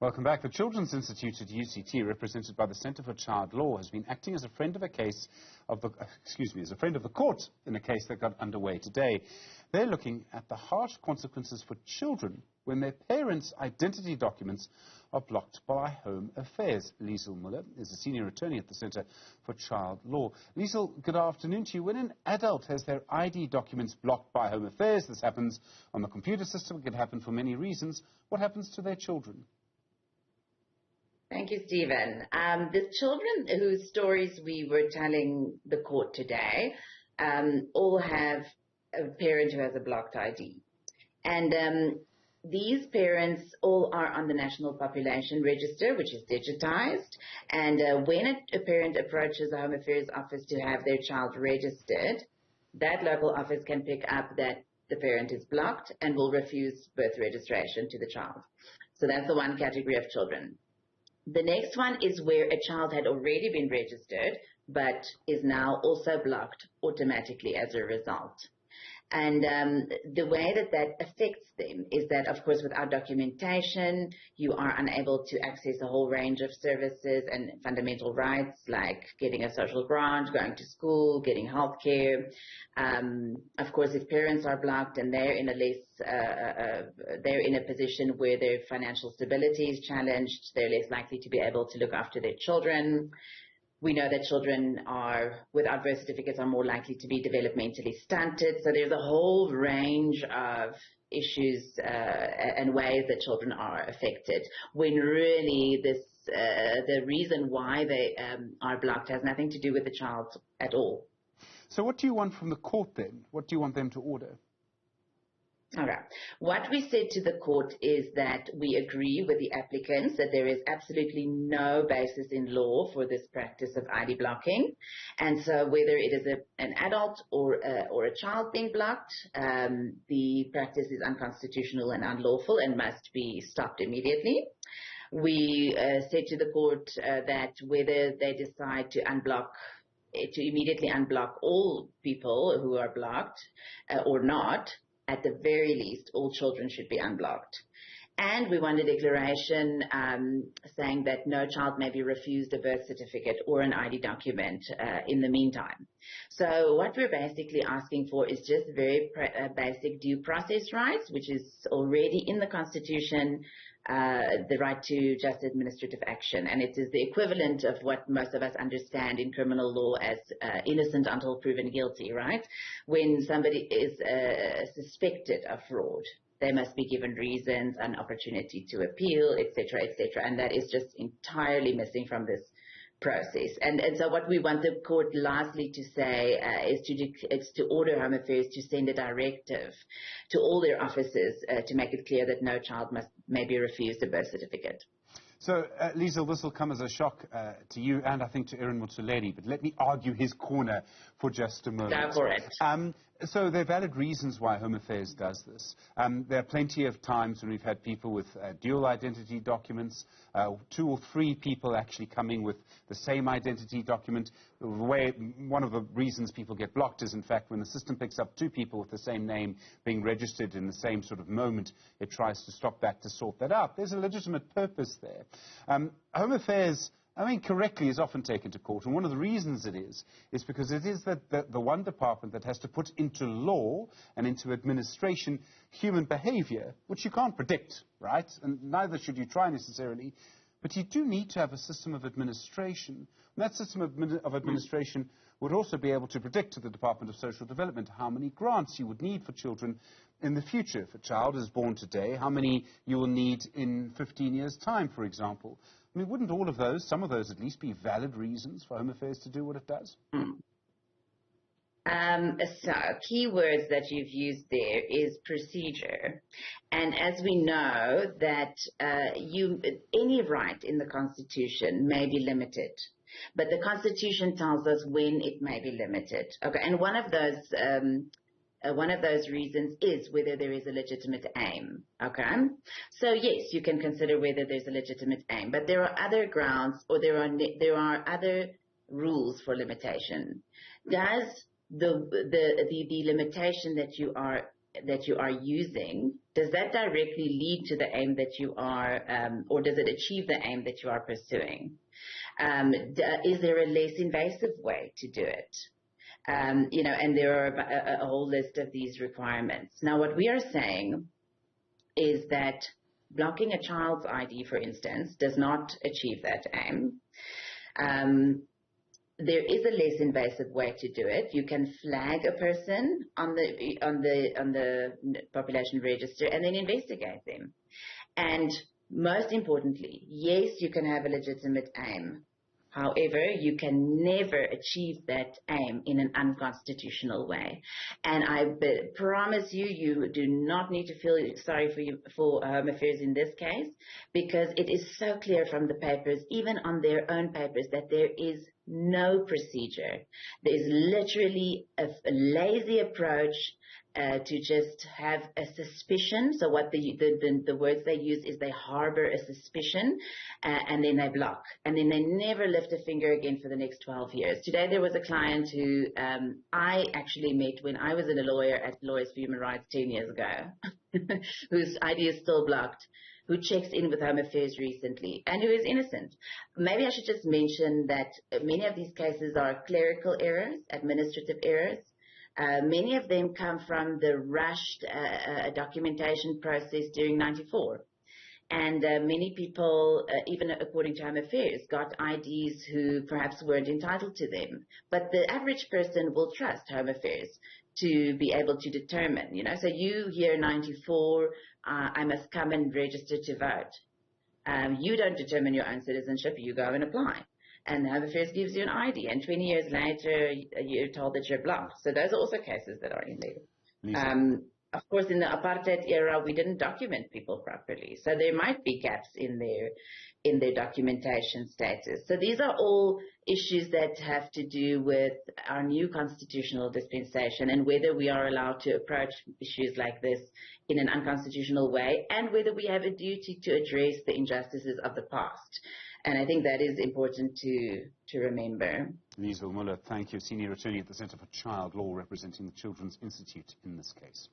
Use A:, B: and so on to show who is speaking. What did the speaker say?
A: Welcome back. The Children's Institute at UCT, represented by the Centre for Child Law, has been acting as a friend of as a friend of the court in a case that got underway today. They're looking at the harsh consequences for children when their parents' identity documents are blocked by Home Affairs. Liesl Muller is a senior attorney at the Centre for Child Law. Liesl, good afternoon to you. When an adult has their ID documents blocked by Home Affairs, this happens on the computer system, it can happen for many reasons. What happens to their children?
B: Thank you, Stephen. The children whose stories we were telling the court today all have a parent who has a blocked ID. And these parents all are on the National Population Register, which is digitized. And when a parent approaches the Home Affairs office to have their child registered, that local office can pick up that the parent is blocked and will refuse birth registration to the child. So that's the one category of children. The next one is where a child had already been registered but is now also blocked automatically as a result. And the way that affects them is that, of course, without documentation, you are unable to access a whole range of services and fundamental rights like getting a social grant, going to school, getting health care. Of course, if parents are blocked and they're in a position where their financial stability is challenged, they're less likely to be able to look after their children. We know that children without birth certificates are more likely to be developmentally stunted. So there's a whole range of issues and ways that children are affected, when really the reason why they are blocked has nothing to do with the child at all.
A: So what do you want from the court then? What do you want them to order?
B: All right. What we said to the court is that we agree with the applicants that there is absolutely no basis in law for this practice of ID blocking. And so whether it is an adult or a child being blocked, the practice is unconstitutional and unlawful and must be stopped immediately. We said to the court that whether they decide to immediately unblock all people who are blocked or not, at the very least, all children should be unblocked. And we want a declaration saying that no child may be refused a birth certificate or an ID document in the meantime. So what we're basically asking for is just very basic due process rights, which is already in the Constitution, the right to just administrative action. And it is the equivalent of what most of us understand in criminal law as innocent until proven guilty, right? When somebody is suspected of fraud, they must be given reasons, an opportunity to appeal, etc., etc. And that is just entirely missing from this process. And so what we want the court lastly to say is to order Home Affairs to send a directive to all their offices to make it clear that no child may be refused a birth certificate.
A: So, Liesl, this will come as a shock to you and I think to Aaron Motsoaledi, but let me argue his corner for just a moment.
B: Go for it.
A: So there are valid reasons why Home Affairs does this. There are plenty of times when we've had people with dual identity documents, 2 or 3 people actually coming with the same identity document. One of the reasons people get blocked is, in fact, when the system picks up 2 people with the same name being registered in the same sort of moment, it tries to stop that to sort that out. There's a legitimate purpose there. Home Affairs, correctly is often taken to court, and one of the reasons it is because it is the one department that has to put into law and into administration human behavior, which you can't predict, right? And neither should you try necessarily. But you do need to have a system of administration. And that system of administration would also be able to predict to the Department of Social Development how many grants you would need for children in the future. If a child is born today, how many you will need in 15 years' time, for example. Wouldn't all of those, some of those at least, be valid reasons for Home Affairs to do what it does?
B: So, key words that you've used there is procedure. And as we know that any right in the Constitution may be limited, but the Constitution tells us when it may be limited. Okay, and one of those reasons is whether there is a legitimate aim. Okay, so yes, you can consider whether there's a legitimate aim, but there are other grounds, or there are other rules for limitation. Does the limitation that you are using, does that directly lead to the aim that you are, or does it achieve the aim that you are pursuing? Is there a less invasive way to do it? And there are a whole list of these requirements. Now, what we are saying is that blocking a child's ID, for instance, does not achieve that aim. There is a less invasive way to do it. You can flag a person on the population register and then investigate them. And most importantly, yes, you can have a legitimate aim. However, you can never achieve that aim in an unconstitutional way. And I promise you, you do not need to feel sorry for Home Affairs in this case, because it is so clear from the papers, even on their own papers, that there is no procedure. There is literally a lazy approach to just have a suspicion. So what the words they use is they harbor a suspicion, and then they block. And then they never lift a finger again for the next 12 years. Today there was a client who I actually met when I was a lawyer at Lawyers for Human Rights 10 years ago, whose ID is still blocked, who checks in with Home Affairs recently, and who is innocent. Maybe I should just mention that many of these cases are clerical errors, administrative errors. Many of them come from the rushed documentation process during '94. And many people, even according to Home Affairs, got IDs who perhaps weren't entitled to them. But the average person will trust Home Affairs to be able to determine, So you here 94, I must come and register to vote. You don't determine your own citizenship, you go and apply. And Home Affairs gives you an ID, and 20 years later, you're told that you're blocked. So those are also cases that are in there. Of course, in the apartheid era, we didn't document people properly. So there might be gaps in their documentation status. So these are all issues that have to do with our new constitutional dispensation and whether we are allowed to approach issues like this in an unconstitutional way, and whether we have a duty to address the injustices of the past. And I think that is important to remember.
A: Liesl Muller, thank you. Senior Attorney at the Centre for Child Law, representing the Children's Institute in this case.